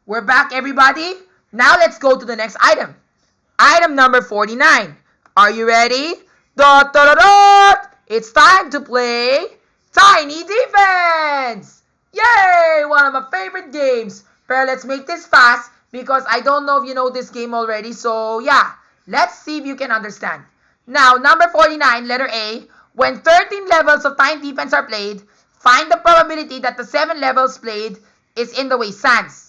We're back, everybody. Now let's go to the next item. Item number 49. Are you ready? Dot, dot, dot, dot. It's time to play Tiny Defense. Yay! One of my favorite games. But let's make this fast because I don't know if you know this game already. So yeah, let's see if you can understand. Now, number 49, letter A. When 13 levels of Tiny Defense are played, find the probability that the 7 levels played is in the Wastelands.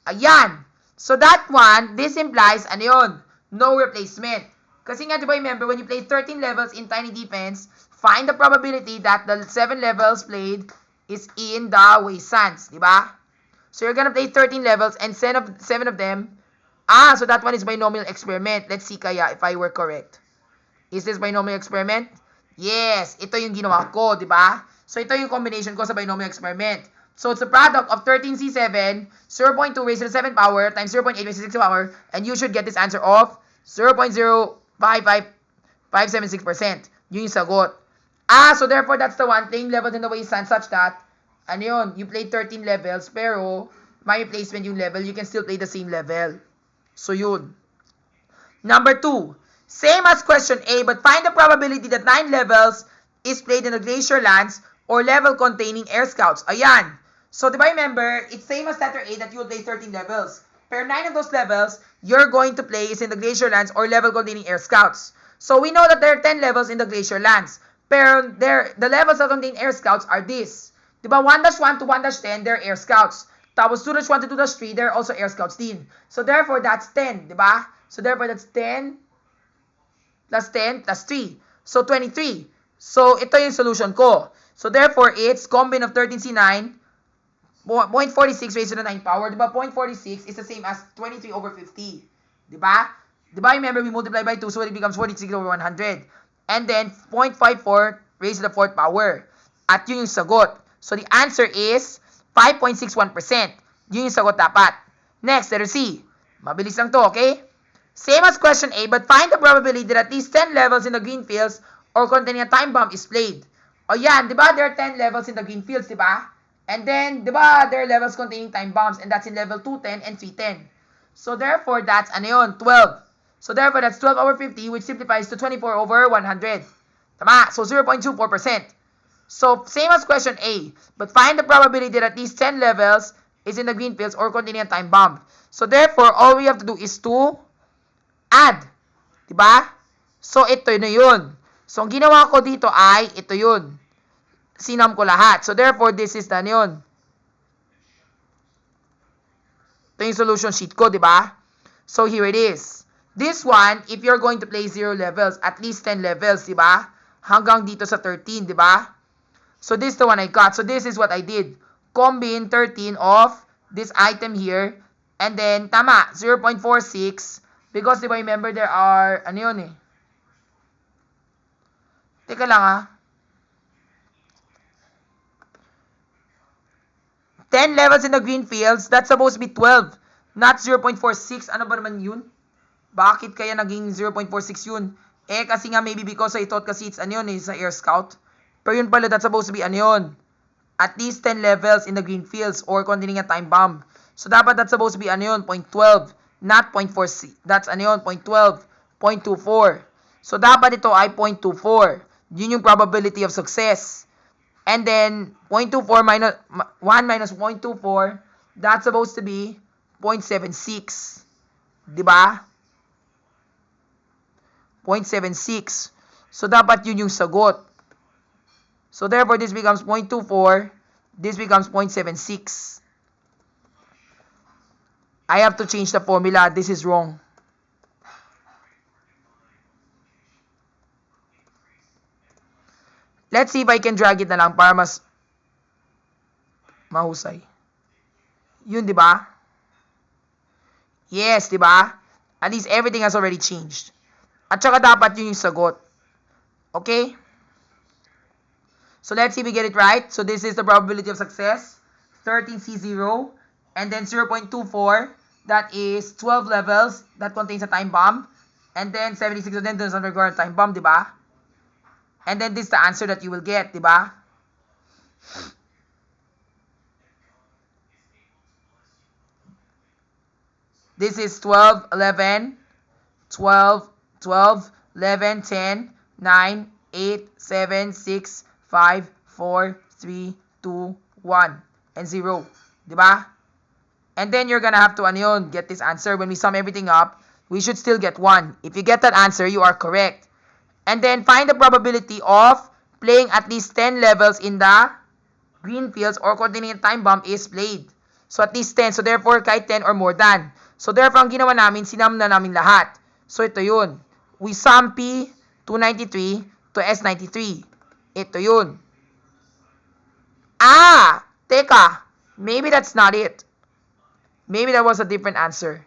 Ayan. So that one, this implies, ano yun? No replacement. Kasi nga, diba, remember, when you play 13 levels in Tiny Defense, find the probability that the 7 levels played is in the Wastelands. Diba? So you're gonna play 13 levels and 7 of them. So that one is binomial experiment. Let's see kaya if I were correct. Is this binomial experiment? Yes, ito yung ginawa ko, diba? So ito yung combination ko sa binomial experiment. So it's a product of 13C7, 0.2 raised to the 7th power times 0.8 raised to the 6th power, and you should get this answer of 0.055576%. Yun yung sagot. So therefore that's the one, playing levels in the wasteland such that, ano yun, you play 13 levels, pero may replacement yung level, you can still play the same level. So yun. Number 2, same as question A, but find the probability that 9 levels is played in the Glacier Lands or level containing Air Scouts. Ayan. So, diba remember, it's same as letter A that you will play 13 levels. Pero 9 of those levels, you're going to play is in the Glacier Lands or level containing Air Scouts. So, we know that there are 10 levels in the Glacier Lands. Pero the levels that contain Air Scouts are this. Diba, 1-1 to 1-10, they're Air Scouts. Tapos 2-1 to 2-3, they're also Air Scouts din. So, therefore, that's 10, diba? So, therefore, that's 10 plus 10 plus 3. So, 23. So, ito yung solution ko. So, therefore, it's combine of 13C9, 0.46 raised to the 9th power. Diba, 0.46 is the same as 23 over 50. Diba? Diba, remember, we multiply by 2, so it becomes 46 over 100. And then, 0.54 raised to the 4th power. At yun yung sagot. So, the answer is 5.61%. Yun yung sagot dapat. Next, letter C. Mabilis lang to, okay? Same as question A, but find the probability that at least 10 levels in the green fields or containing a time bomb is played. O yan, di ba, there are 10 levels in the green fields, di ba? And then, di ba, there are levels containing time bombs, and that's in level 210 and 310. So, therefore, that's, ano yun, 12. So, therefore, that's 12 over 50, which simplifies to 24 over 100. Tama? So, 0.24%. So, same as question A, but find the probability that at least 10 levels is in the green fields or containing a time bomb. So, therefore, all we have to do is to add. Diba? So, ito na yun. So, ang ginawa ko dito ay, ito yun. Sinam ko lahat. So, therefore, this is na yun. Ito yung solution sheet ko, diba? So, here it is. This one, if you're going to play 0 levels, at least 10 levels, diba? Hanggang dito sa 13, diba? So, this is the one I got. So, this is what I did. Combine 13 of this item here. And then, tama, 0.46. Because, diba, remember, there are, ano yun eh. Teka lang ha. 10 levels in the green fields, that's supposed to be 12. Not 0.46. Ano ba naman yun? Bakit kaya naging 0.46 yun? Eh, kasi nga maybe because I thought kasi it's ano yun eh, sa Air Scout. Pero yun pala, that's supposed to be ano yun. At least 10 levels in the green fields or containing a time bomb. So, dapat that's supposed to be ano yun, 0.12. Not 0.46. That's ano yun, 0.12. 0.24. So, dapat ito ay 0.24. Yun yung probability of success. And then, 0.24 minus 1 minus 0.24, that's supposed to be 0.76. Diba? 0.76. So, dapat yun yung sagot. So, therefore, this becomes 0.24. This becomes 0.76. I have to change the formula. This is wrong. Let's see if I can drag it na lang para mas mahusay. Yun, di ba? Yes, di ba? At least everything has already changed. At saka dapat yun yung sagot. Okay? So, let's see if we get it right. So, this is the probability of success. 13C0. And then 0.24. That is 12 levels. That contains a time bomb. And then 76 of them does not require a time bomb, di ba? And then this is the answer that you will get, di ba? This is 12, 11, 12, 12, 11, 10, 9, 8, 7, 6, 5, 4, 3, 2, 1, and 0. Diba? And then you're gonna have to get this answer. When we sum everything up, we should still get 1. If you get that answer, you are correct. And then find the probability of playing at least 10 levels in the green fields or containing a time bomb is played. So at least 10. So therefore, kahit 10 or more than. So therefore, ang ginawa namin, sinam na namin lahat. So ito yun. We sum P293 to S93. Ito yun. Teka. Maybe that's not it. Maybe that was a different answer.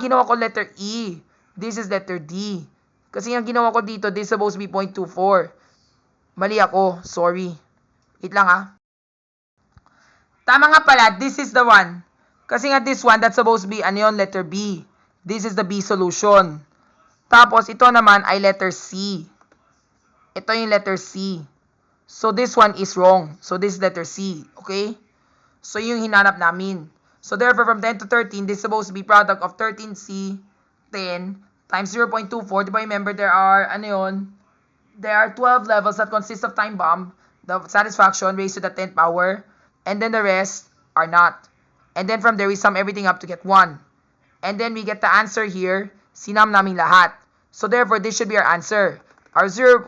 Ginawa ko letter E. This is letter D. Kasi yung ginawa ko dito, this is supposed to be 0.24. Mali ako. Sorry. Wait lang Tama nga pala. This is the one. Kasi nga this one, that's supposed to be letter B. This is the B solution. Tapos ito naman ay letter C. Ito yung letter C. So this one is wrong. So this is letter C. Okay? So yung hinanap namin. So therefore, from 10 to 13, this is supposed to be product of 13C, 10, times 0.24. Diba remember, there are 12 levels that consist of time bomb, the satisfaction raised to the 10th power, and then the rest are not. And then from there, we sum everything up to get 1. And then we get the answer here, sinam namin lahat. So therefore, this should be our answer. Our zero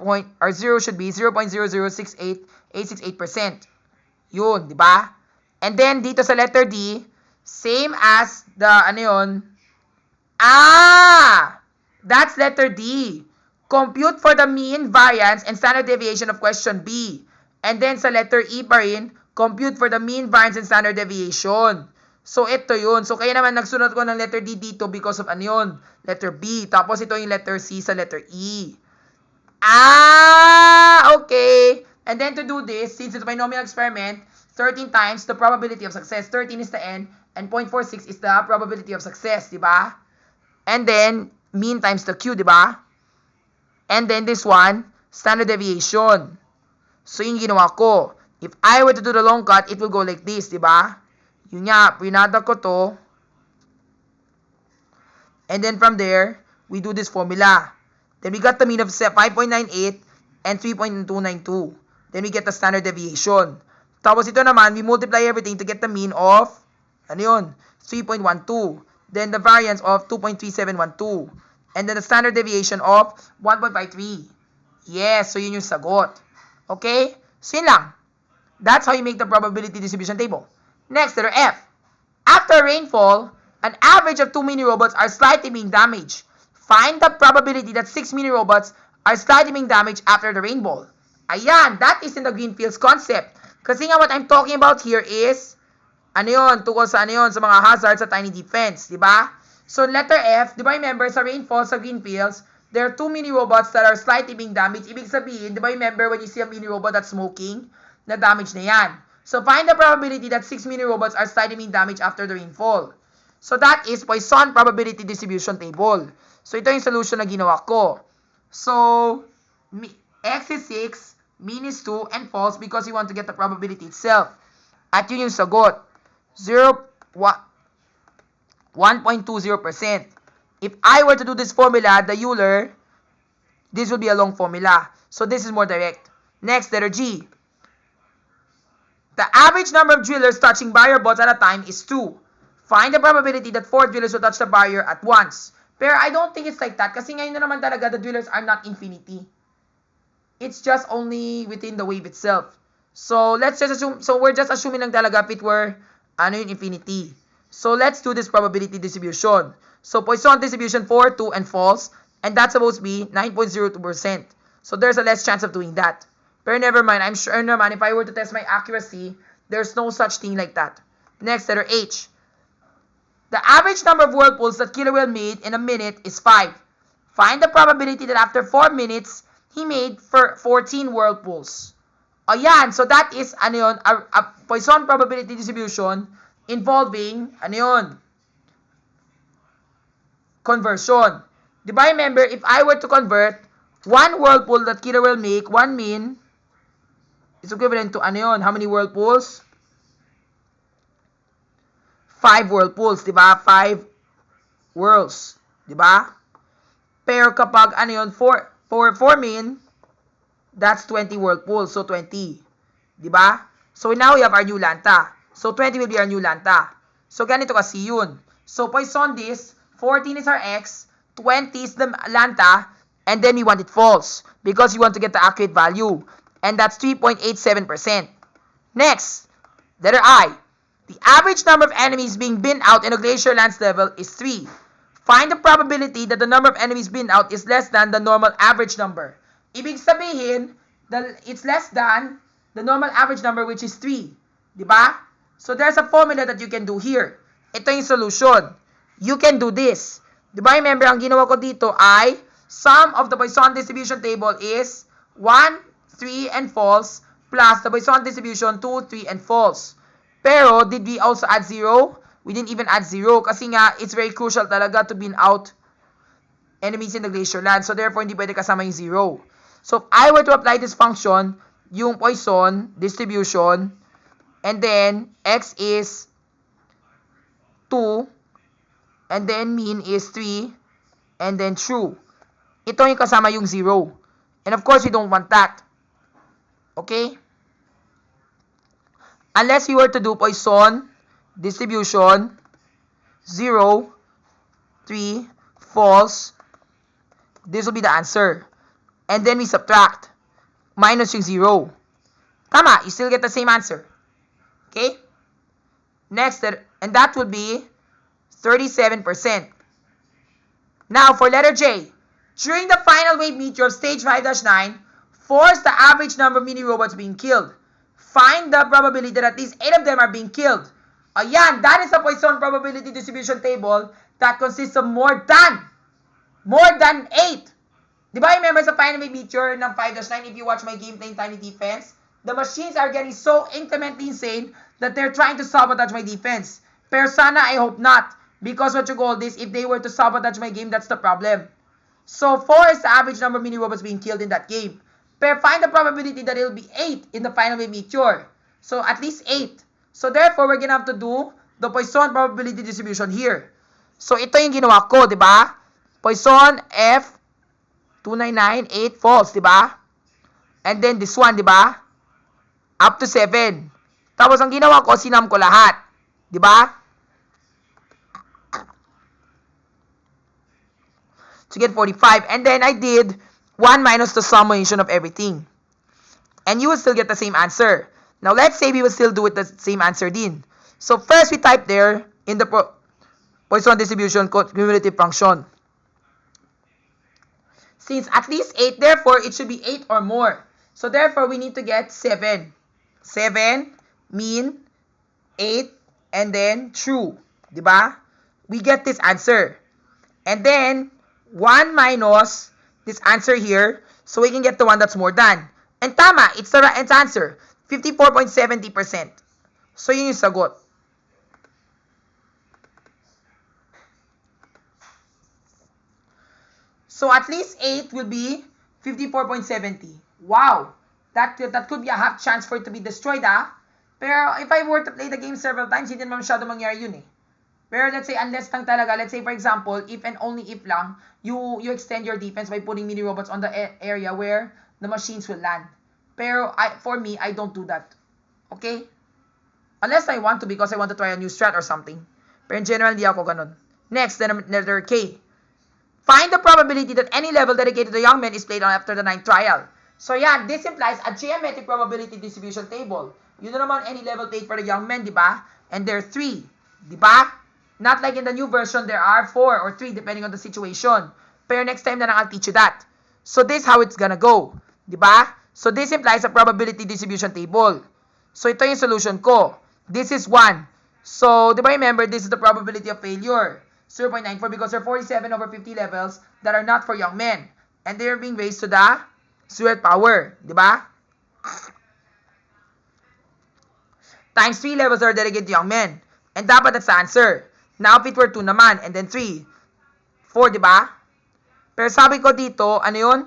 should be 0.0068868%. Yun, di ba? And then, dito sa letter D, same as the, that's letter D. Compute for the mean, variance, and standard deviation of question B. And then sa letter E pa rin, compute for the mean, variance, and standard deviation. So, ito yun. So, kaya naman nagsunod ko ng letter D dito because of letter B. Tapos ito yung letter C sa letter E. Okay. And then to do this, since it's a binomial experiment, 13 times the probability of success. 13 is the N, and 0.46 is the probability of success, di ba? And then, mean times the Q, di ba? And then this one, standard deviation. So, yung ginawa ko. If I were to do the long cut, it will go like this, di ba? Yun nga, pinada ko to. And then from there, we do this formula. Then we got the mean of 5.98 and 3.292. Then we get the standard deviation. Tapos ito naman, we multiply everything to get the mean of, 3.12. Then the variance of 2.3712. And then the standard deviation of 1.53. Yes, so yun yung sagot. Okay? So yun lang. That's how you make the probability distribution table. Next, letter F. After rainfall, an average of 2 mini-robots are slightly being damaged. Find the probability that 6 mini-robots are slightly being damaged after the rainfall. Ayan, that is in the green fields concept. Kasi nga what I'm talking about here is, tungkol sa sa mga hazards sa tiny defense, di ba? So letter F, di ba remember sa rainfall sa green fields, there are 2 mini-robots that are slightly being damaged. Ibig sabihin, di ba remember when you see a mini-robot that's smoking, na damage na yan. So find the probability that 6 mini-robots are slightly being damaged after the rainfall. So that is Poisson probability distribution table. So ito yung solution na ginawa ko. So, X is 6, mean is 2, and false because you want to get the probability itself. At yun yung sagot. 1.20%. If I were to do this formula, the Euler, this would be a long formula. So this is more direct. Next, letter G. The average number of drillers touching barrier bolts at a time is 2. Find the probability that 4 drillers will touch the barrier at once. Pero I don't think it's like that kasi ngayon na naman talaga the drillers are not infinity. It's just only within the wave itself. So let's just assume, so we're just assuming lang talaga if it were yung infinity. So let's do this probability distribution. So Poisson distribution 4, 2, and false, and that's supposed to be 9.02%. So there's a less chance of doing that. Pero never mind, I'm sure naman if I were to test my accuracy, there's no such thing like that. Next, letter H. The average number of whirlpools that Killer Whale made in a minute is 5. Find the probability that after 4 minutes, he made 14 whirlpools. Ayan, so that is a Poisson probability distribution involving conversion. Diba remember, if I were to convert 1 whirlpool that Killer Whale make, 1 mean is equivalent to how many whirlpools? 5 whirlpools, di ba? 5 whirls, di ba? Pero kapag ano yun, for min, that's 20 whirlpools, so 20. Di ba? So now we have our new lanta. So 20 will be our new lanta. So ganito kasi yun. So Poisson this, 14 is our x, 20 is the lanta, and then we want it false because we want to get the accurate value. And that's 3.87%. Next, letter I. The average number of enemies being binned out in a glacier lands level is 3. Find the probability that the number of enemies binned out is less than the normal average number. Ibig sabihin, it's less than the normal average number, which is 3. Diba? So there's a formula that you can do here. Ito yung solution. You can do this. Diba? Remember, ang ginawa ko dito ay sum of the Poisson distribution table is 1, 3, and false plus the Poisson distribution 2, 3, and false. Pero, did we also add 0? We didn't even add 0 kasi nga, it's very crucial talaga to bin out enemies in the glacier land. So, therefore, hindi pwede kasama yung 0. So, if I were to apply this function, yung Poisson distribution, and then, x is 2, and then mean is 3, and then true. Ito yung kasama yung 0. And of course, we don't want that. Okay? Unless we were to do Poisson distribution 0, 3, false, this will be the answer. And then we subtract. Minus yung 0. Tama, you still get the same answer. Okay? Next, and that will be 37%. Now, for letter J, during the final wave meteor of stage 5-9, force the average number of mini-robots being killed. Find the probability that at least 8 of them are being killed. Ayan, that is a Poisson probability distribution table that consists of more than 8. Di ba, remember sa final wave meteor ng 5-9, if you watch my gameplay in Tiny Defense, the machines are getting so incrementally insane that they're trying to sabotage my defense. Pero sana, I hope not. Because what you call this, if they were to sabotage my game, that's the problem. So 4 is the average number of mini-robots being killed in that game. Pero find the probability that it will be 8 in the final wave meteor. So at least 8. So therefore, we're gonna have to do the Poisson probability distribution here. So ito yung ginawa ko, di ba? Poisson F 2998 false, di ba? And then this one, di ba? Up to 7. Tapos ang ginawa ko, sinam ko lahat. Di ba? To get 45. And then I did 1 minus the summation of everything. And you will still get the same answer. Now, let's say we will still do it the same answer din. So, first we type there in the Poisson distribution cumulative function. Since at least 8, therefore, it should be 8 or more. So, therefore, we need to get 7. 7, mean, 8, and then true. Diba? We get this answer. And then, 1 minus this answer here, so we can get the one that's more than. And tama, it's the right answer. 54.70%. So, yun yung sagot. So, at least 8 will be 54.70. Wow! That could be a half chance for it to be destroyed, ah. Pero, if I were to play the game several times, hindi naman masyado mangyari yun, eh. Pero, let's say, unless lang talaga, let's say, for example, if and only if lang, you extend your defense by putting mini-robots on the area where the machines will land. Pero, for me, I don't do that. Okay? Unless I want to because I want to try a new strat or something. Pero in general, hindi ako ganun. Next, letter K. Find the probability that any level dedicated to young men is played on after the 9th trial. So yan, this implies a geometric probability distribution table. Yun na naman any level played for the young men, di ba? And there are 3. Di ba? Not like in the new version, there are 4 or 3 depending on the situation. Pero next time na lang I'll teach you that. So this is how it's gonna go. Di ba? So this implies a probability distribution table. So ito yung solution ko. This is 1. So, di ba remember, this is the probability of failure. 0.94 because there are 47 over 50 levels that are not for young men. And they are being raised to the 0th power. Di ba? Times 3 levels are dedicated to young men. And dapat that's the answer. Now, if it were 2 naman, and then 3. 4, di ba? Pero sabi ko dito, ano yun?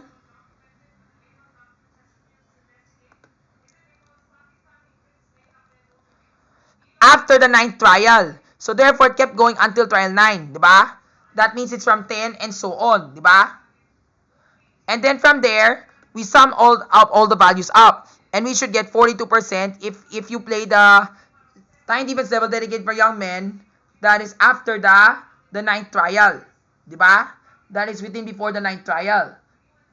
After the 9th trial. So therefore, it kept going until trial 9, di ba? That means it's from 10 and so on, di ba? And then from there, we sum all the values up. And we should get 42% if you play the tiny defense level dedicated for young men, that is after the 9th trial. Diba? That is before the 9th trial.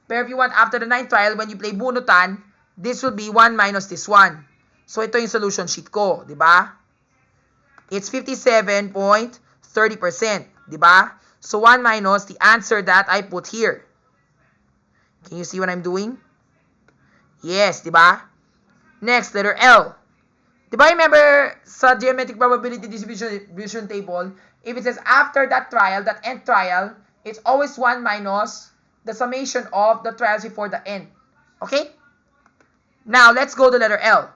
Pero if you want after the 9th trial, when you play bunutan, this will be 1 minus this one. So ito yung solution sheet ko. Diba? It's 57.30%. Diba? So 1 minus the answer that I put here. Can you see what I'm doing? Yes, diba? Next, letter L. Diba remember sa geometric probability distribution table, if it says after that trial, that nth trial, it's always 1 minus the summation of the trials before the end. Okay? Now, let's go to letter L.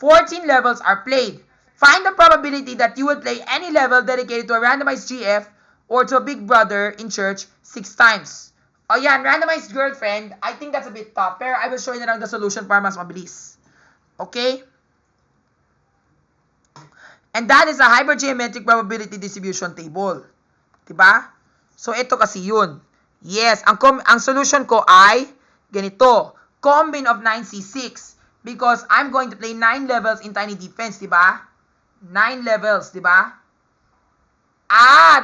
14 levels are played. Find the probability that you will play any level dedicated to a randomized GF or to a big brother in church 6 times. O yan, randomized girlfriend, I think that's a bit tough. Pero I will show you na lang the solution para mas mabilis. Okay? And that is a hypergeometric probability distribution table. Diba? So, ito kasi yun. Yes, ang solution ko ay ganito. Combine of 9C6. Because I'm going to play 9 levels in tiny defense. Diba? 9 levels. Diba?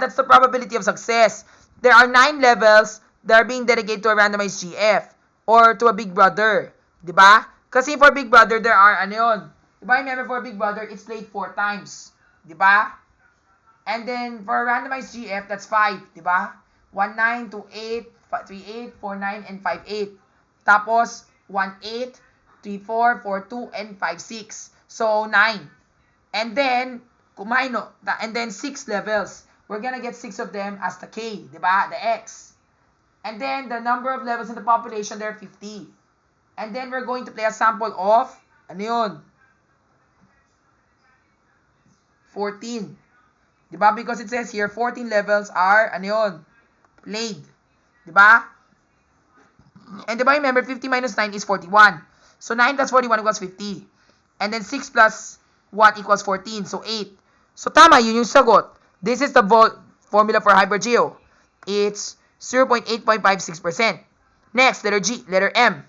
That's the probability of success. There are 9 levels that are being dedicated to a randomized GF or to a big brother. Diba? Kasi for big brother, there are, diba, remember for big brother, it's played 4 times. Diba? And then, for a randomized GF, that's 5. Diba? 1, 9, 2, 8, 3, 8, 4, 9, and 5, 8. Tapos, 1, 8, 3, 4, 4, 2, and 5, 6. So, 9. And then, and then 6 levels. We're gonna get 6 of them as the K. Diba? The X. And then, the number of levels in the population, there are 50. And then, we're going to play a sample of, 14. Diba? Because it says here, 14 levels are, played. Diba? And diba, remember, 50 minus 9 is 41. So, 9 plus 41 equals 50. And then, 6 plus what equals 14? So, 8. So, tama, yun yung sagot. This is the formula for hypergeo. It's 0.856%. Next, letter G, letter M.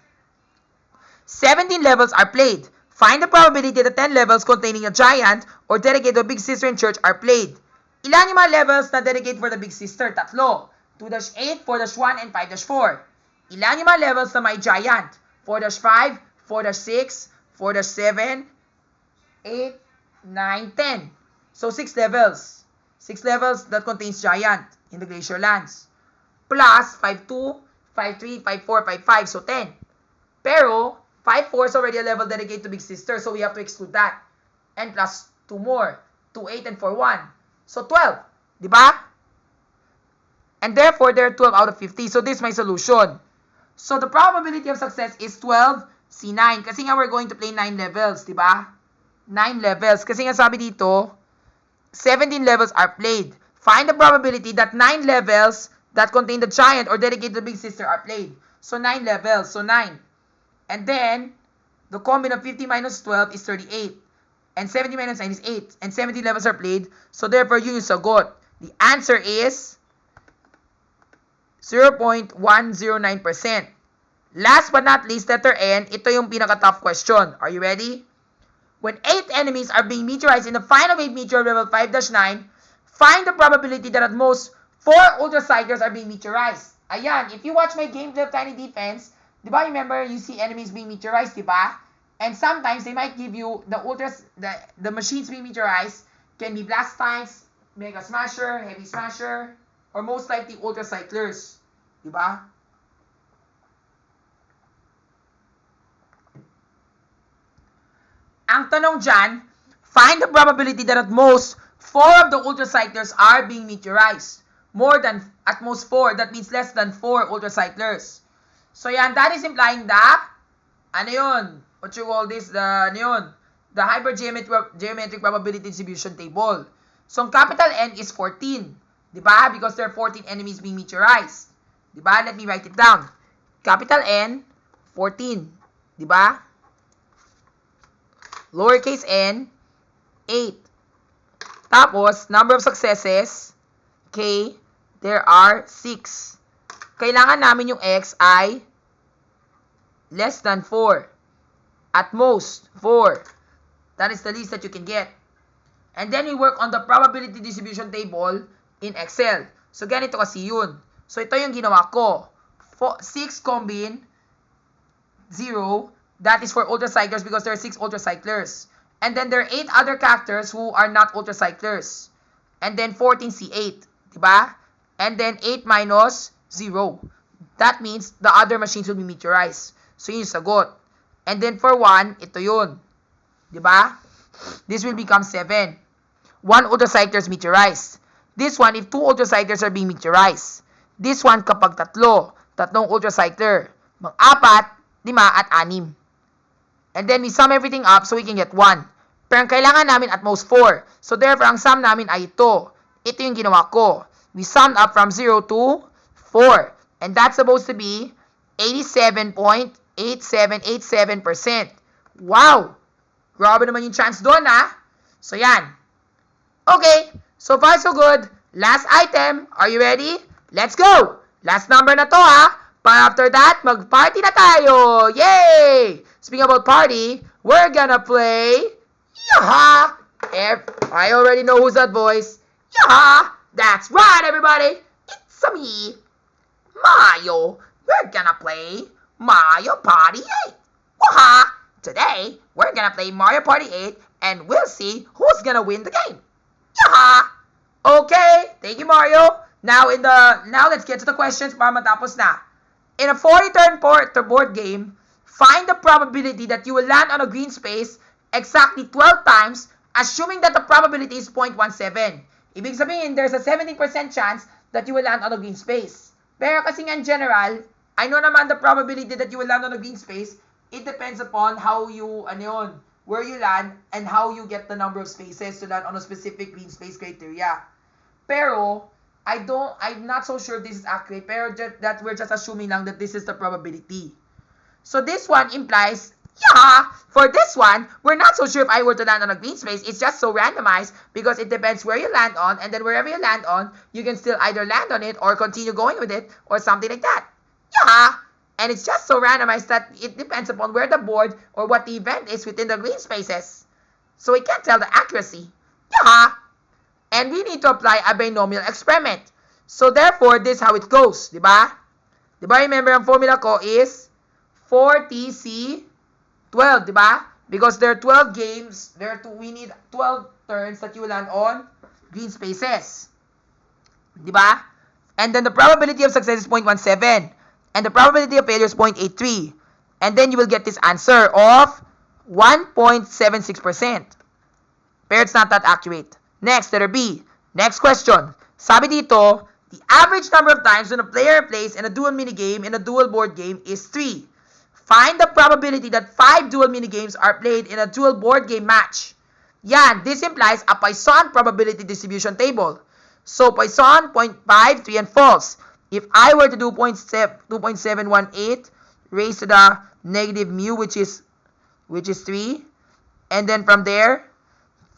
17 levels are played. Find the probability that 10 levels containing a giant or dedicated to a big sister in church are played. Ilan yung mga levels na dedicated for the big sister? 3. 2-8, 4-1, and 5-4. Ilan yung mga levels na may giant? 4-5, 4-6, 4-7, 8, 9, 10. So, 6 levels. 6 levels that contains giant in the glacier lands. Plus 5-2, 5-3, 5-4, 5-5. So, 10. Pero, 5-4 is already a level dedicated to big sister. So, we have to exclude that. And plus 2 more. 2-8 and 4-1. So, 12. Diba? And therefore, there are 12 out of 50. So, this is my solution. So, the probability of success is 12C9. Kasi nga, we're going to play 9 levels. Diba? 9 levels. Kasi nga, sabi dito, 17 levels are played. Find the probability that 9 levels that contain the giant or dedicated to the big sister are played. So, 9 levels. So, 9. And then, the combine of 50 minus 12 is 38. And 70 minus 9 is 8. And 70 levels are played. So, therefore, yun yung sagot. The answer is 0.109%. Last but not least, letter N, ito yung pinaka-tough question. Are you ready? When 8 enemies are being meteorized in the final wave meteor level 5-9, find the probability that at most 4 ultracyclers are being meteorized. Ayan, if you watch my gameplay of Tiny Defense, di ba, remember, you see enemies being meteorized, di ba? And sometimes, they might give you the machines being meteorized can be Blast Tanks, Mega Smasher, Heavy Smasher, or most likely ultracyclers. Di ba? Ang tanong dyan, find the probability that at most 4 of the ultracyclers are being meteorized. At most 4, that means less than 4 ultracyclers. So yan, that is implying the, what you call this, the hypergeometric probability distribution table. So, capital N is 14. Diba? Because there are 14 enemies being meteorized. Diba? Let me write it down. Capital N, 14. Diba? Lowercase n, 8. Tapos, number of successes, okay, there are 6. Kailangan namin yung x ay less than 4. At most, 4. That is the least that you can get. And then we work on the probability distribution table in Excel. So, ganito kasi yun. So, ito yung ginawa ko. 6 combine 0. That is for ultracyclers because there are 6 ultracyclers. And then there are 8 other characters who are not ultracyclers. And then 14C8. Diba? And then 8 minus 0. That means the other machines will be meteorized. So, yun yung sagot. And then for 1, ito yun. Diba? This will become 7. 1 ultracycler is meteorized. This one, if 2 ultracyclers are being meteorized. This one, kapag tatlong ultracycler. 4, 5, at 6. And then we sum everything up so we can get 1. Pero ang kailangan namin at most 4. So therefore, ang sum namin ay ito. Ito yung ginawa ko. We summed up from 0 to 4. And that's supposed to be 87.8787%. Wow! Grabe naman yung chance doon, ha? So, yan. Okay. So far, so good. Last item. Are you ready? Let's go! Last number na to, ha? But after that, mag-party na tayo! Yay! Speaking about party, we're gonna play... Yaha! I already know who's that voice. Yaha! That's right, everybody! It's me, Mario. We're gonna play Mario Party 8. Waha! Today, we're gonna play Mario Party 8 and we'll see who's gonna win the game. Yaha! Okay, thank you, Mario. Now let's get to the questions para matapos na. In a 40-turn board game, find the probability that you will land on a green space exactly 12 times, assuming that the probability is 0.17. Ibig sabihin, there's a 70% chance that you will land on a green space. Pero kasi nga in general, I know naman the probability that you will land on a green space, it depends upon how you, where you land and how you get the number of spaces to land on a specific green space criteria. Pero, I'm not so sure if this is accurate, pero that we're just assuming lang that this is the probability. So this one implies, yeah, for this one, we're not so sure if I were to land on a green space. It's just so randomized because it depends where you land on, and then wherever you land on, you can still either land on it or continue going with it or something like that. Yeah, and it's just so randomized that it depends upon where the board or what the event is within the green spaces. So we can't tell the accuracy. Yeah. And we need to apply a binomial experiment. So therefore, this is how it goes. Diba? Diba, remember, ang formula ko is 4TC12. Diba? Because there are 12 games. We need 12 turns that you land on green spaces. Diba? And then the probability of success is 0.17. And the probability of failure is 0.83. And then you will get this answer of 1.76%. Pero it's not that accurate. Next, letter B. Next question. Sabi dito, the average number of times when a player plays in a dual minigame in a dual board game is 3. Find the probability that 5 dual minigames are played in a dual board game match. Yan, this implies a Poisson probability distribution table. So, Poisson, 0.5, 3, and false. If I were to do 2.718 raised to the negative mu, which is 3, and then from there,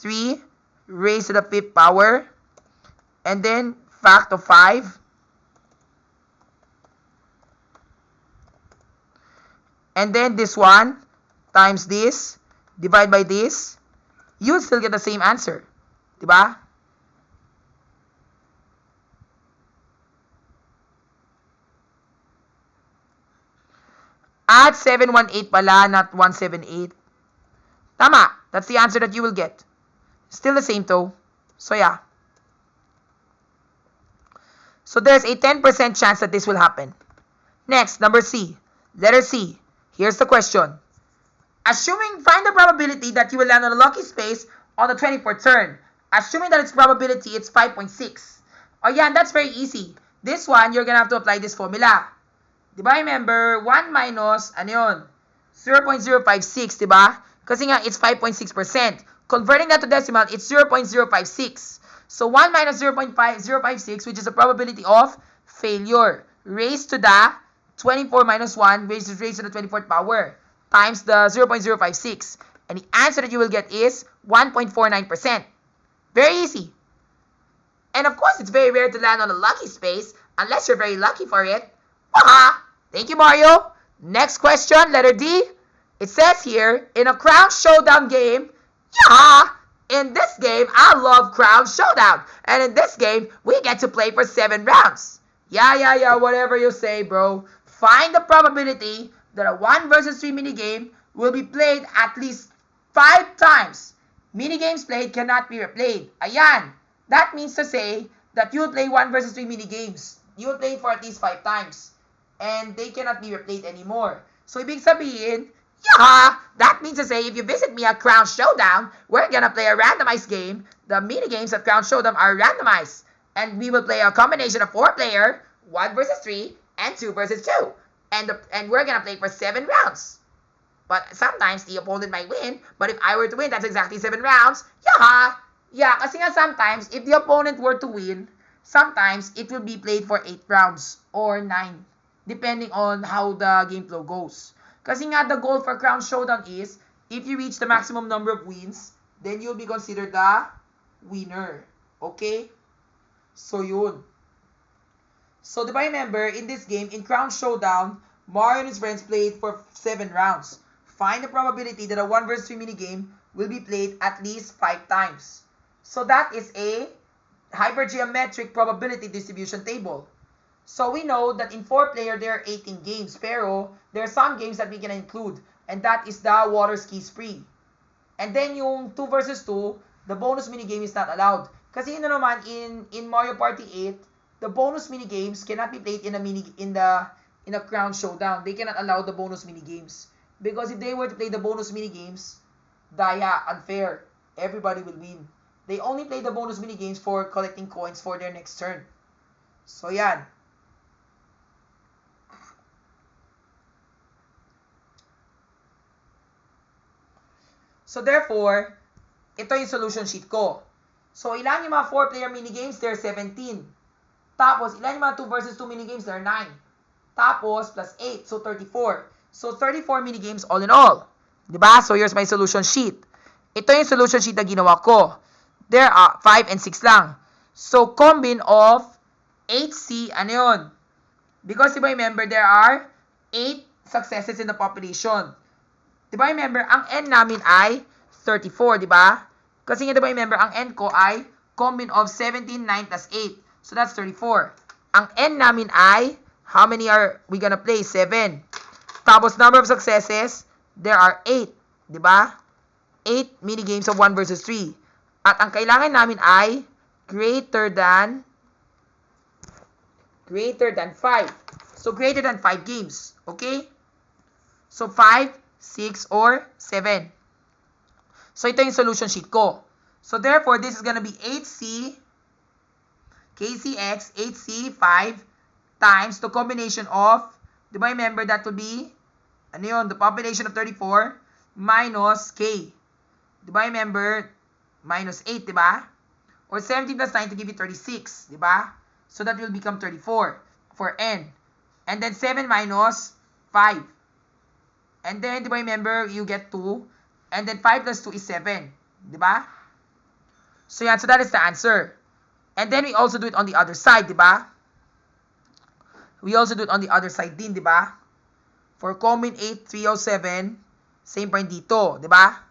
3 raised to the 5th power, and then fact of 5, and then this one times this, divide by this, you'll still get the same answer. Diba? At 718 pala, not 178. Tama. That's the answer that you will get. Still the same though. So yeah. So there's a 10% chance that this will happen. Next, number C. Letter C. Here's the question. Find the probability that you will land on a lucky space on the 24th turn. Assuming that its probability is 5.6. Oh yeah, that's very easy. This one, you're gonna have to apply this formula. Diba, remember, 1 minus, 0.056, diba? Kasi nga, it's 5.6%. Converting that to decimal, it's 0.056. So, 1 minus 0.056, which is the probability of failure, raised to the 24 minus 1, raised to the 24th power, times the 0.056. And the answer that you will get is 1.49%. Very easy. And of course, it's very rare to land on a lucky space unless you're very lucky for it. Waha! Thank you, Mario. Next question, letter D. It says here, in a Crown Showdown game, yeah, in this game, I love Crown Showdown. And in this game, we get to play for 7 rounds. Yeah, whatever you say, bro. Find the probability that a 1 versus 3 minigame will be played at least 5 times. Minigames played cannot be replayed. Ayan. That means to say that you will play 1 versus 3 minigames. You will play for at least 5 times. And they cannot be replayed anymore. So, ibig sabihin, yeah, that means to say if you visit me at Crown Showdown, we're gonna play a randomized game. The minigames at Crown Showdown are randomized. And we will play a combination of 4-player, 1 versus 3, and 2 versus 2. And we're gonna play for 7 rounds. But sometimes the opponent might win. But if I were to win, that's exactly 7 rounds. Yeah, kasi nga sometimes, if the opponent were to win, sometimes it will be played for 8 rounds or 9. Depending on how the game flow goes. Kasi nga the goal for Crown Showdown is, if you reach the maximum number of wins, then you'll be considered the winner. Okay? So yun. So, diba remember, in this game, in Crown Showdown, Mario and his friends played for 7 rounds. Find the probability that a 1 versus 3 minigame will be played at least 5 times. So, that is a hypergeometric probability distribution table. So, we know that in 4-player, there are 18 games. Pero, there are some games that we can include. And that is the water ski spree. And then, yung 2 versus 2, the bonus minigame is not allowed. Kasi yun na naman, in Mario Party 8, the bonus minigames cannot be played in a Crown Showdown. They cannot allow the bonus minigames. Because if they were to play the bonus minigames, unfair. Everybody will win. They only play the bonus minigames for collecting coins for their next turn. So, yan. So, therefore, ito yung solution sheet ko. So, ilan yung mga 4-player minigames? There are 17. Tapos, ilan yung mga 2 versus 2 minigames? There are 9. Tapos, plus 8. So, 34. So, 34 minigames all in all. Diba? So, here's my solution sheet. Ito yung solution sheet na ginawa ko. There are 5 and 6 lang. So, combine of 8C, ano yun? Because, diba remember, there are 8 successes in the population. Diba remember, ang N namin ay 34, diba? Kasi nga diba remember, ang N ko ay combine of 17, 9, plus 8. So, that's 34. Ang N namin ay, how many are we gonna play? 7. Tapos, number of successes, there are 8. Diba? 8 minigames of 1 versus 3. At ang kailangan namin ay greater than 5. So, greater than 5 games. Okay? So, 5, 6, or 7. So, ito yung solution sheet ko. So, therefore, this is gonna be 8C, KCX, 8C, 5, times the combination of, di ba remember that would be, ano yun, the population of 34 minus K. Di ba remember, minus 8, di ba? Or 17 plus 9 to give you 36, di ba? So, that will become 34 for N. And then, 7 minus 5. And then, di ba remember, you get 2. And then, 5 plus 2 is 7. Di ba? So, yan. So, that is the answer. And then, we also do it on the other side, di ba? We also do it on the other side din, di ba? For combine 8, 307, same pa rin dito, di ba?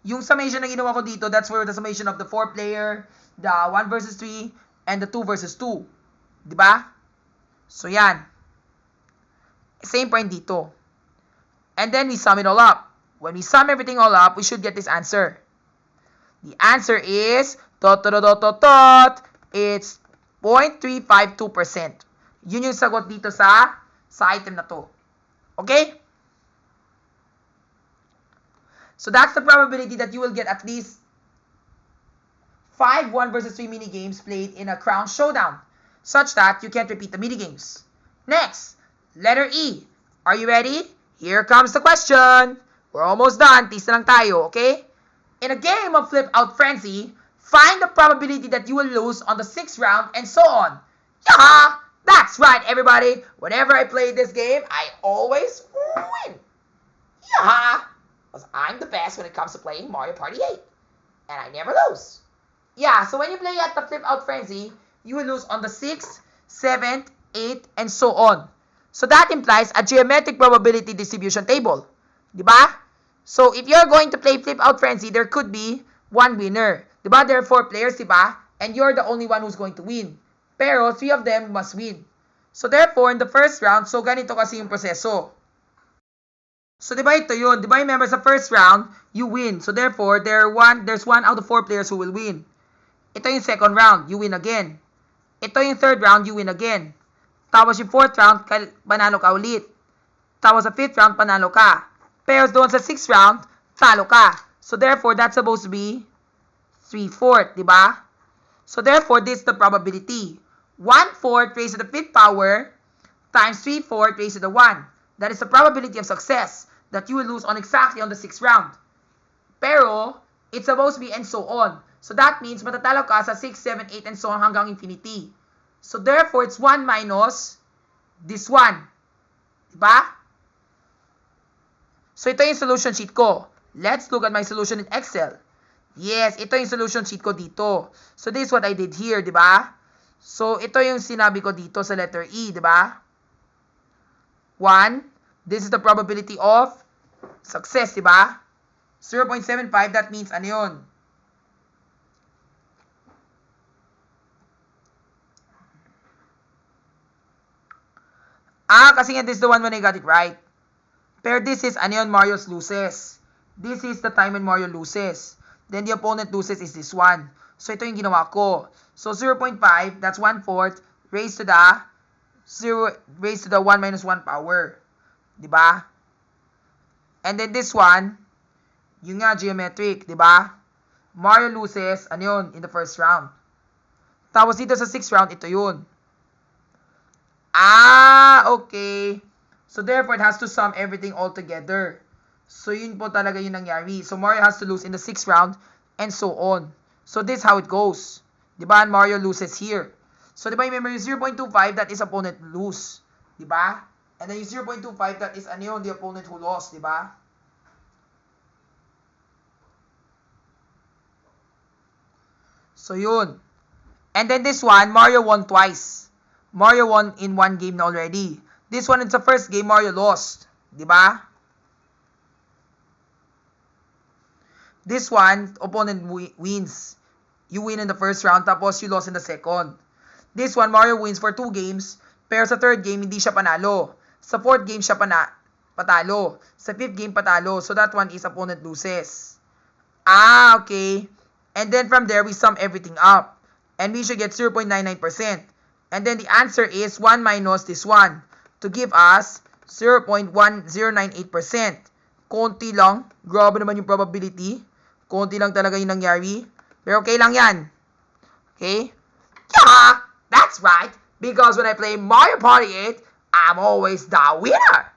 Yung summation na ginawa ko dito, that's for the summation of the 4-player, the 1 versus 3, and the 2 versus 2. Di ba? So, yan. Same pa rin dito. And then, we sum it all up. When we sum everything all up, we should get this answer. The answer is, it's 0.352%. Yun yung sagot dito sa item na to. Okay? So, that's the probability that you will get at least 5 1 versus 3 minigames played in a Crown Showdown, such that you can't repeat the minigames. Next, letter E. Are you ready? Here comes the question. We're almost done. Tis na lang tayo, okay? In a game of Flip Out Frenzy, find the probability that you will lose on the 6th round and so on. Yaha! That's right, everybody. Whenever I play this game, I always win. Yaha! Because I'm the best when it comes to playing Mario Party 8. And I never lose. Yeah, so when you play at the flip out frenzy, you will lose on the 6th, 7th, 8th, and so on. So that implies a geometric probability distribution table. Diba? So if you're going to play flip out frenzy, there could be one winner. Diba? There are 4 players, diba? And you're the only one who's going to win. Pero 3 of them must win. So therefore, in the first round, so ganito kasi yung proseso. So, diba ito yun? Diba remember sa first round, you win. So, therefore, there's 1 out of 4 players who will win. Ito yung second round, you win again. Ito yung third round, you win again. Tapos yung fourth round, panalo ka ulit. Tapos sa fifth round, panalo ka. Pero doon sa sixth round, talo ka. So, therefore, that's supposed to be 3/4, diba? So, therefore, this is the probability. 1/4 raised to the 5th power times 3/4 raised to the 1. That is the probability of success that you will lose on exactly on the 6th round. Pero, it's supposed to be and so on. So that means matatalo ka sa 6, 7, 8, and so on hanggang infinity. So therefore, it's 1 minus this 1. Diba? So ito yung solution sheet ko. Let's look at my solution in Excel. Yes, ito yung solution sheet ko dito. So this is what I did here, diba? So ito yung sinabi ko dito sa letter E, diba? 1, this is the probability of success, diba? 0.75, that means ano yun? Kasi nga this is the one when I got it right. Pero this is ano yun, Mario's loses. This is the time when Mario loses. Then the opponent loses is this one. So ito yung ginawa ko. So 0.5, that's 1/4 raised to the 1 minus 1 power. Diba? And then this one, yung nga geometric, diba? Mario loses, ano yun, in the first round. Tapos dito sa 6th round, ito yun. Okay. So therefore, it has to sum everything all together. So yun po talaga yung nangyari. So Mario has to lose in the 6th round and so on. So this is how it goes. Diba? And Mario loses here. So diba remember yung 0.25, that is opponent lose. Diba? And then yung 0.25, that is ano yun, the opponent who lost. Diba? So yun. And then this one, Mario won twice. Mario won in 1 game na already. This one, it's the first game, Mario lost. Diba? This one, opponent wins. You win in the first round, tapos you lost in the second. This one, Mario wins for 2 games, pero sa third game, hindi siya panalo. Sa fourth game, siya patalo. Sa fifth game, patalo. So that one is opponent loses. Okay. And then from there, we sum everything up. And we should get 0.99%. And then the answer is 1 minus this one to give us 0.1098%. Konti lang. Grabe naman yung probability. Konti lang talaga yung nangyari. Pero okay lang yan. Okay? Yeah! That's right. Because when I play Mario Party 8, I'm always the winner.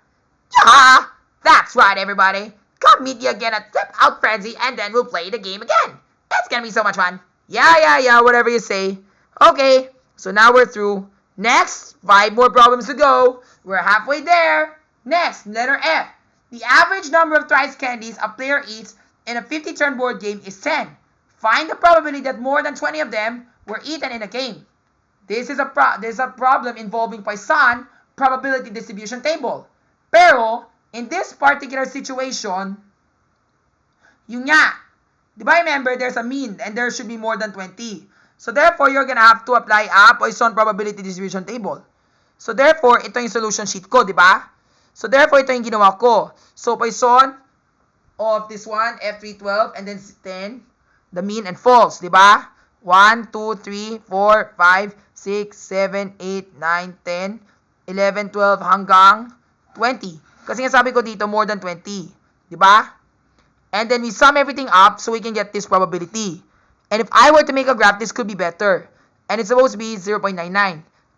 Yeah! That's right, everybody. Come meet me again at Flip Out Frenzy and then we'll play the game again. It's gonna be so much fun. Yeah, whatever you say. Okay. So now we're through. Next, 5 more problems to go. We're halfway there. Next, letter F. The average number of Thrice candies a player eats in a 50-turn board game is 10. Find the probability that more than 20 of them were eaten in a game. This is a problem involving Poisson probability distribution table. Pero, in this particular situation, yun nga. Diba remember, there's a mean and there should be more than 20. So therefore, you're gonna have to apply a Poisson probability distribution table. So therefore, ito yung solution sheet ko, di ba? So therefore, ito yung ginawa ko. So Poisson of this one, F312, and then 10, the mean and false, di ba? 1, 2, 3, 4, 5, 6, 7, 8, 9, 10, 11, 12, hanggang 20. Kasi nga sabi ko dito, more than 20. Di ba? And then we sum everything up so we can get this probability. And if I were to make a graph, this could be better. And it's supposed to be 0.99.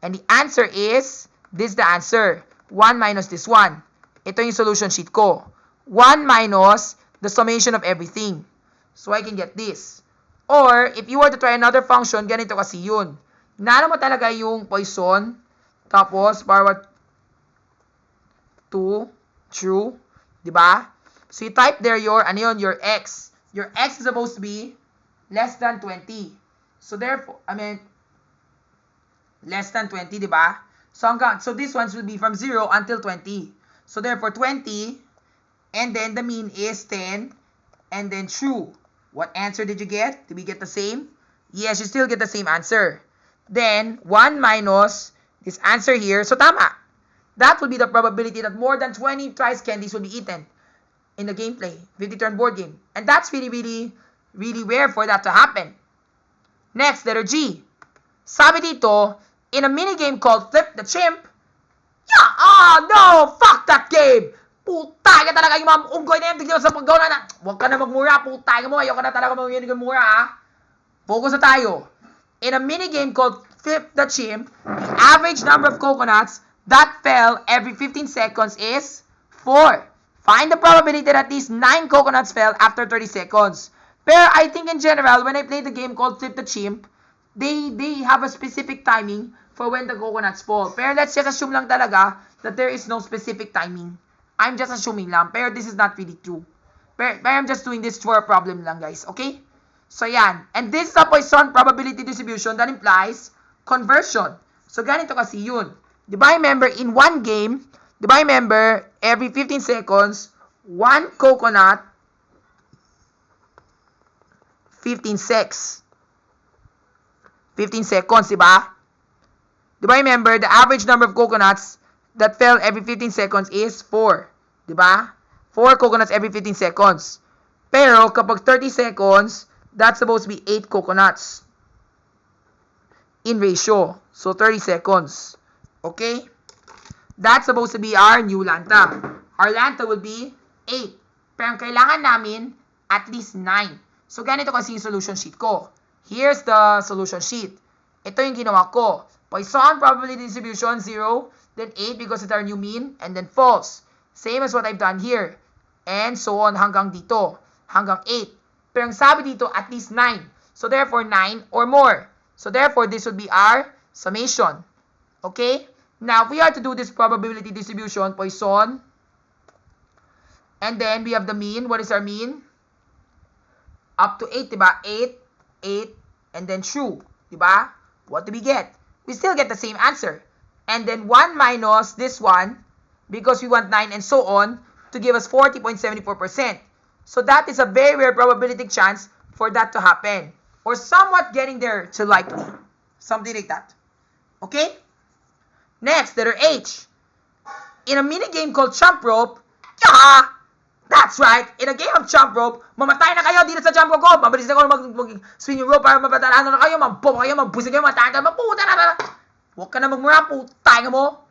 And the answer is, this is the answer. 1 minus this one. Ito yung solution sheet ko. 1 minus the summation of everything. So I can get this. Or, if you were to try another function, ganito kasi yun. Nano mo talaga yung Poisson. Tapos, forward to true. Diba? So you type there your, ano yun, your x. Your x is supposed to be less than 20. So therefore, less than 20, di ba? So this ones will be from 0 until 20. So therefore, 20, and then the mean is 10, and then true. What answer did you get? Did we get the same? Yes, you still get the same answer. Then, 1 minus this answer here. So tama. That would be the probability that more than 20 Trice candies will be eaten in the gameplay, 50-turn board game. And that's really, really, really rare for that to happen. Next, letter G. Sabi dito, in a minigame called Flip the Chimp, no! Fuck that game! Putay ka talaga yung mga unggoy na yan. Tignan mo sa paggawa na. Huwag ka na magmura. Putay ka mo. Ayoko na talaga magmura, ha? Focus na tayo. In a minigame called Flip the Chimp, the average number of coconuts that fell every 15 seconds is 4. Find the probability that at least 9 coconuts fell after 30 seconds. Pero I think in general, when I play the game called Flip the Chimp, they have a specific timing for when the coconuts fall. Pero let's just assume lang talaga that there is no specific timing. I'm just assuming lang. Pero this is not really true. Pero I'm just doing this for a problem lang, guys. Okay? So, yan. And this is a Poisson probability distribution that implies conversion. So, ganito kasi yun. Di ba, remember, in one game, di ba, remember, every 15 seconds, 1 coconut, 15 seconds, di ba? Di ba, remember, the average number of coconuts that fell every 15 seconds is 4. Di ba? 4 coconuts every 15 seconds. Pero, kapag 30 seconds, that's supposed to be 8 coconuts in ratio. So, 30 seconds. Okay? That's supposed to be our new lanta. Our lanta will be 8. Pero ang kailangan namin, at least 9. So, ganito kasi yung solution sheet ko. Here's the solution sheet. Ito yung ginawa ko. Poisson probability distribution, 0. Then 8 because it's our new mean. And then false. Same as what I've done here. And so on hanggang dito. Hanggang 8. Pero ang sabi dito, at least 9. So, therefore, 9 or more. So, therefore, this would be our summation. Okay? Now, if we are to do this probability distribution, Poisson, and then we have the mean. What is our mean? Up to 8, diba? 8, 8, and then true. Diba? What do we get? We still get the same answer. And then 1 minus this one, because we want 9 and so on, to give us 40.74%. So that is a very rare probability chance for that to happen. Or somewhat getting there to likely. Something like that. Okay? Next, letter H. In a minigame called Jump Rope, that's right. In a game of Jump Rope, mamatay na kayo dito sa Jump Rope ko. Mabilis na ako mag-swing yung rope para mapatalano na kayo. Mambobo kayo, mambusig kayo, matahan kayo, maputa na. Huwag ka na magmura, putay ka mo.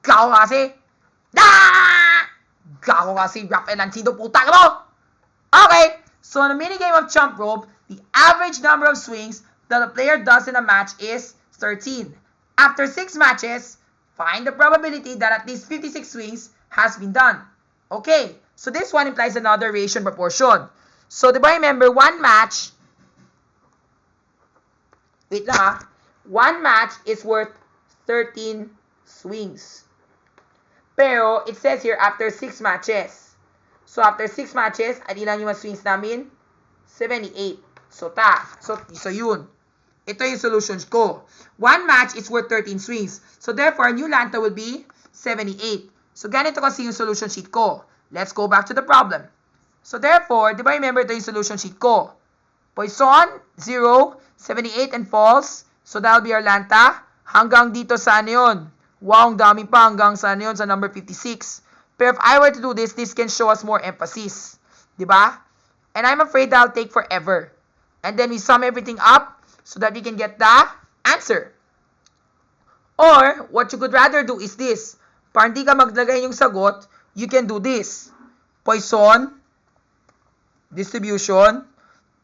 Gago kasi. Gago kasi, rap and lancido, puta ka mo. Okay, so in a minigame of Jump Rope, the average number of swings that a player does in a match is 13. After 6 matches, find the probability that at least 56 swings has been done. Okay, so this one implies another ratio proportion. So, diba remember, one match is worth 13 swings. Pero, it says here, after 6 matches. So, after 6 matches, at ilan yung swings namin? 78. So, yun. Ito yung solutions ko. One match is worth 13 swings. So, therefore, our new lanta will be 78. So, ganito kasi yung solution sheet ko. Let's go back to the problem. So, therefore, di ba remember ito yung solution sheet ko? Poisson, 0, 78, and false. So, that'll be our lanta. Hanggang dito sa ano yun? Wow, ang dami pa. Hanggang sa ano yun? Sa number 56. Pero if I were to do this can show us more emphasis. Diba? And I'm afraid that'll take forever. And then we sum everything up so that we can get the answer. Or, what you could rather do is this. Para hindi ka maglagay yung sagot, you can do this. Poisson distribution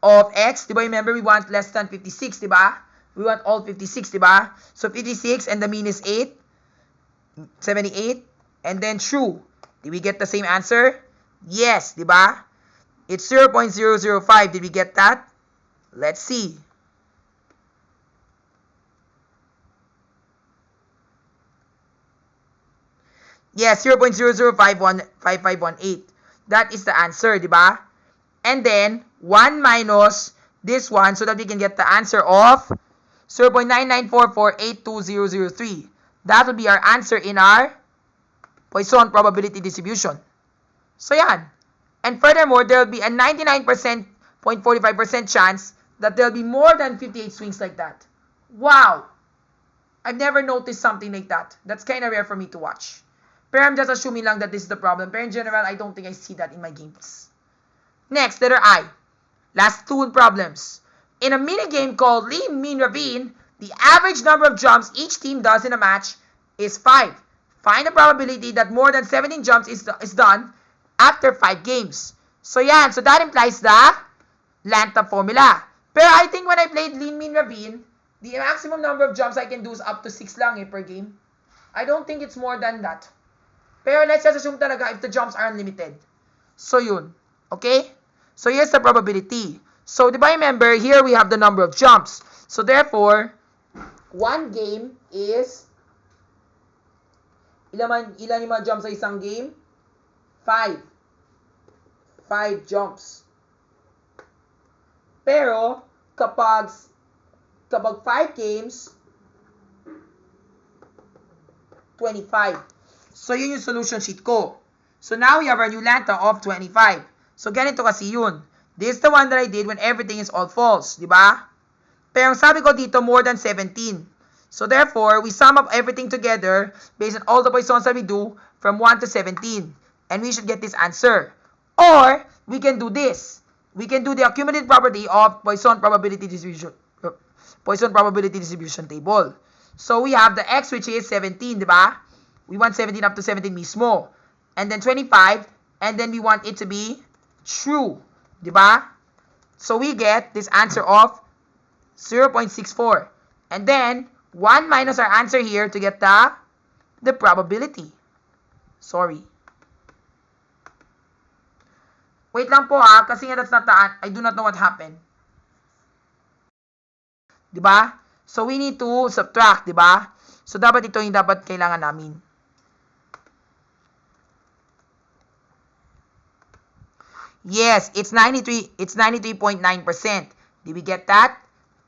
of x. Diba, remember, we want less than 56, diba? We want all 56, diba? So, 56 and the mean is 8. 78. And then true. Did we get the same answer? Yes, diba? It's 0.005. Did we get that? Let's see. Yes, 0.005518. That is the answer, diba? And then, 1 minus this one so that we can get the answer of 0.9944820003. That will be our answer in our Poisson probability distribution. So yan. And furthermore, there will be a 99.45% chance that there will be more than 58 swings like that. Wow! I've never noticed something like that. That's kind of rare for me to watch. Pero I'm just assuming lang that this is the problem. Pero in general, I don't think I see that in my games. Next, letter I. Last two problems. In a mini game called Lean, Mean, Ravine, the average number of jumps each team does in a match is 5. Find the probability that more than 17 jumps is done after 5 games. So yan. So that implies the Lanta formula. Pero I think when I played Lean, Mean, Ravine, the maximum number of jumps I can do is up to 6 lang per game. I don't think it's more than that. Pero let's just assume talaga if the jumps are unlimited. So yun. Okay? So here's the probability. So, di ba remember, here we have the number of jumps. So therefore, one game is, ilan yung mga jumps sa isang game? 5. 5 jumps. Pero, kapag 5 games, 25. So, yun yung solution sheet ko. So, now we have our new Lanta of 25. So, ganito kasi yun. This is the one that I did when everything is all false. Diba? Pero ang sabi ko dito, more than 17. So, therefore, we sum up everything together based on all the Poissons that we do from 1 to 17. And we should get this answer. Or, we can do this. We can do the accumulated property of Poisson probability distribution. Poisson probability distribution table. So, we have the x which is 17, diba? We want 17 up to 17 mismo. And then 25. And then we want it to be true. Diba? So we get this answer of 0.64. And then, 1 minus our answer here to get the probability. Sorry. Wait lang po kasi nga that's not the I do not know what happened. Diba? So we need to subtract, diba? So dapat ito yung dapat kailangan namin. Yes, it's 93. It's 93.9%. Did we get that?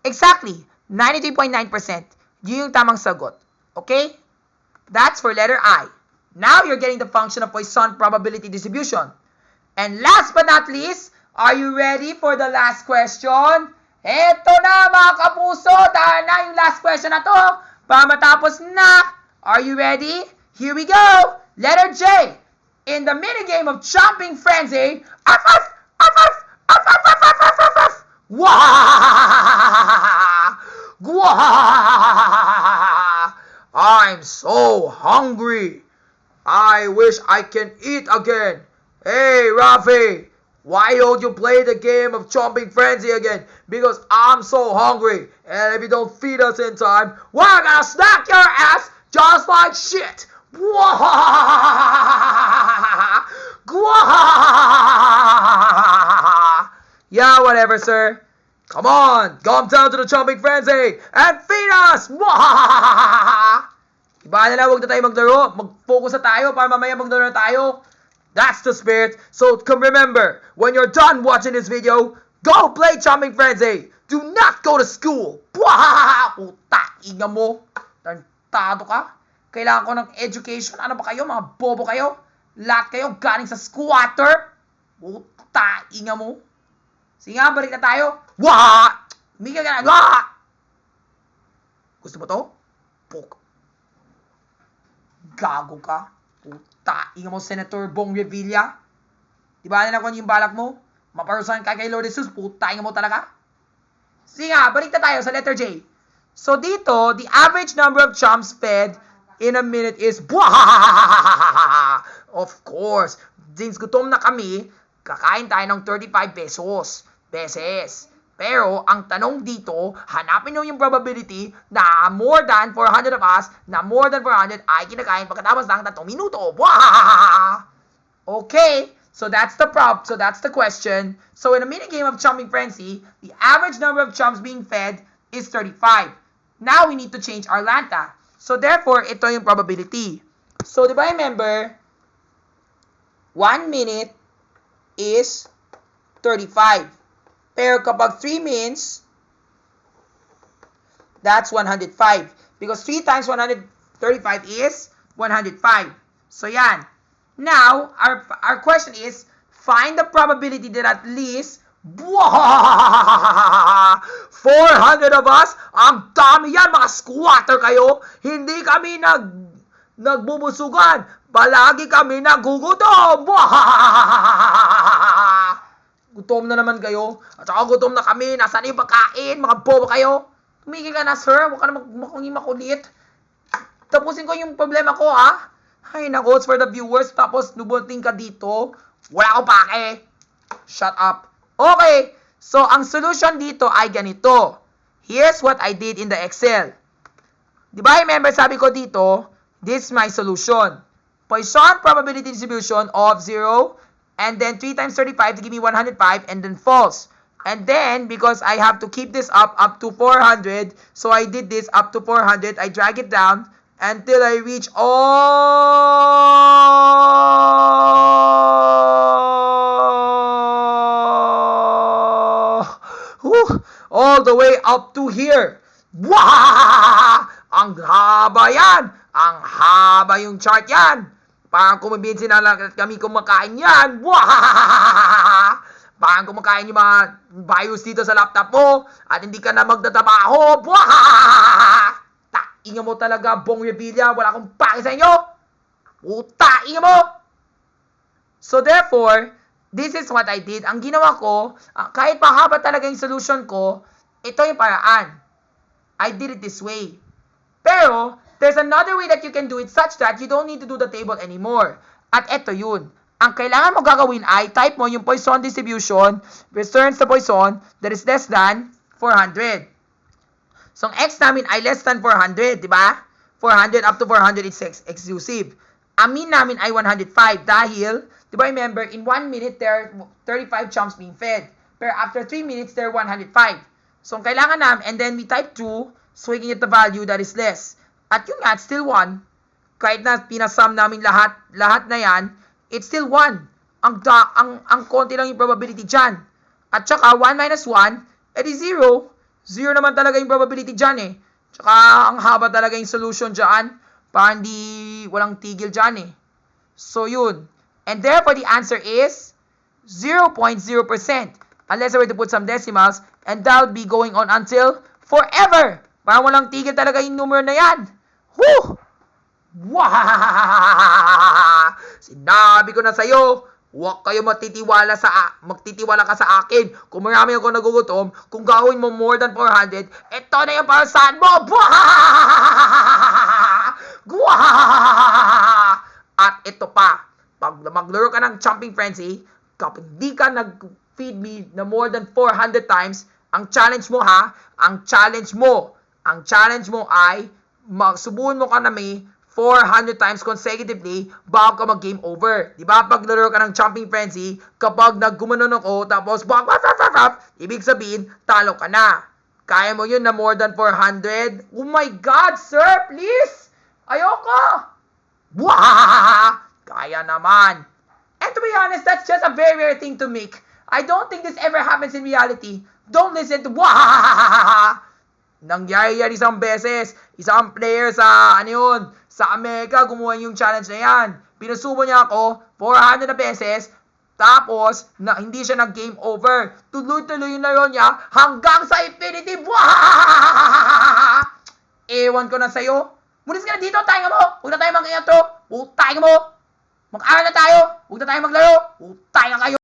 Exactly. 93.9%. Yun yung tamang sagot. Okay? That's for letter I. Now you're getting the function of Poisson probability distribution. And last but not least, are you ready for the last question? Eto na mga kapuso. Dahil na yung last question na to. Para matapos na. Are you ready? Here we go. Letter J. In the minigame of Chomping Frenzy, I'm so hungry. I wish I can eat again. Hey, Rafi, why don't you play the game of Chomping Frenzy again? Because I'm so hungry. And if you don't feed us in time, we're gonna snack your ass just like shit. Yeah, whatever, sir. Come on, come down to the Chomping Frenzy and feed us! Iba na lang, huwag na tayo maglaro. Mag-focus na tayo para mamaya maglaro na tayo. That's the spirit. So remember, when you're done watching this video, go play Chomping Frenzy. Do not go to school. Puta, inga mo. Tarantado ka. Kailangan ko ng education. Ano ba kayo? Mga bobo kayo? Lahat kayo galing sa squatter? Puta, inga mo. Sige nga, balik na tayo. Wah! Mika ka na. Wah! Gusto mo to? Pok. Gago ka. Puta, inga mo, Senator Bong Revilla. Diba na kung yung balak mo? Maparusahan ka kay Lord Jesus. Puta, inga mo talaga. Sige nga, balik na tayo sa letter J. So dito, the average number of chumps fed in a minute is of course, since gutom na kami, kakain tayo ng 35 pesos. Pero, ang tanong dito, hanapin nyo yung probability na more than 400 of us, na more than 400 ay kinakain pagkatapos ng 3 minuto. Okay, so that's the question. So, in a minigame of Chomping Frenzy, the average number of chumps being fed is 35. Now, we need to change our Lanta. So, therefore, ito yung probability. So, di ba remember, 1 minute is 35. Pero kapag 3 means, that's 105. Because 3 times 135 is 105. So yan. Now, our question is, find the probability that at least 400 of us, ang dami yan, mga squatter kayo. Hindi kami nagbubusugan. Palagi kami nagugutom. Gutom na naman kayo. At saka gutom na kami. Nasaan yung pagkain? Mga bobo kayo. Tumigil ka na, sir. Huwag ka na makulit. Tapusin ko yung problema ko, ha? Ay, nako, it's for the viewers. Tapos, nubunting ka dito. Wala akong pake. Shut up. Okay. So, ang solution dito ay ganito. Here's what I did in the Excel. Di ba, remember, sabi ko dito, this is my solution. Poisson probability distribution of 0, and then 3 times 35 to give me 105, and then false. And then, because I have to keep this up to 400, so I did this up to 400. I drag it down until I reach all the way up to here. Wow! Ang haba yan! Ang haba yung chart yan! Parang kumibinsin na lang kami kumakain yan. Wow! Parang kumakain yung mga virus dito sa laptop mo at hindi ka na magtatrabaho. Wow! Tainga mo talaga, Bong Revilla. Wala akong pake sa inyo. Tainga mo! So therefore, this is what I did. Ang ginawa ko, kahit mahaba talaga yung solution ko, ito yung paraan. I did it this way. Pero, there's another way that you can do it such that you don't need to do the table anymore. At ito yun. Ang kailangan mo gagawin ay type mo yung Poisson distribution returns the Poisson that is less than 400. So, ang x namin ay less than 400, di ba? 400 up to 400 is exclusive. Ang mean namin ay 105 dahil, di ba remember, in 1 minute, there are 35 chumps being fed. Pero after 3 minutes, there are 105. So, ang kailangan namin, and then we type 2, so we can get the value that is less. At yun nga, it's still 1. Kahit na pinasum namin lahat na yan, it's still 1. Ang konti lang yung probability dyan. At saka, 1 minus 1, edi 0. 0 naman talaga yung probability dyan eh. Tsaka, ang haba talaga yung solution dyan. Para hindi, walang tigil dyan eh. So, yun. And therefore, the answer is 0.0%. Unless I were to put some decimals, and that would be going on until forever. Parang walang tigil talaga yung numero na yan. Whew! Wow! Sinabi ko na sa'yo, huwag kayo magtitiwala ka sa akin. Kung marami ako nagugutom, kung gawin mo more than 400, ito na yung parasan mo. At ito pa, pag maglaro ka ng Jumping Frenzy, kapag di ka nag-feed me na more than 400 times, ang challenge mo ay magsubuhin mo ka na may 400 times consecutively bago ka mag-game over. Diba? Pag laro ka ng Jumping Frenzy, kapag naggumanon ako, tapos ibig sabihin, talo ka na. Kaya mo yun na more than 400? Oh my God, sir, please! Ayoko! Kaya naman. And to be honest, that's just a very rare thing to make. I don't think this ever happens in reality. Don't listen to nangyari yan isang beses. Isang player sa, sa Amerika, gumawa yung challenge na yan. Pinasubo niya ako 400 na beses, tapos, hindi siya nag-game over. Tuloy-tuloy yung laro niya hanggang sa infinity. Ewan ko na sa'yo. Mulis ka na dito, tayo mo. Huwag na tayo mag-iatro. Tayo mo. Mag-aral na tayo. Huwag na tayo maglaro. Tayo kayo.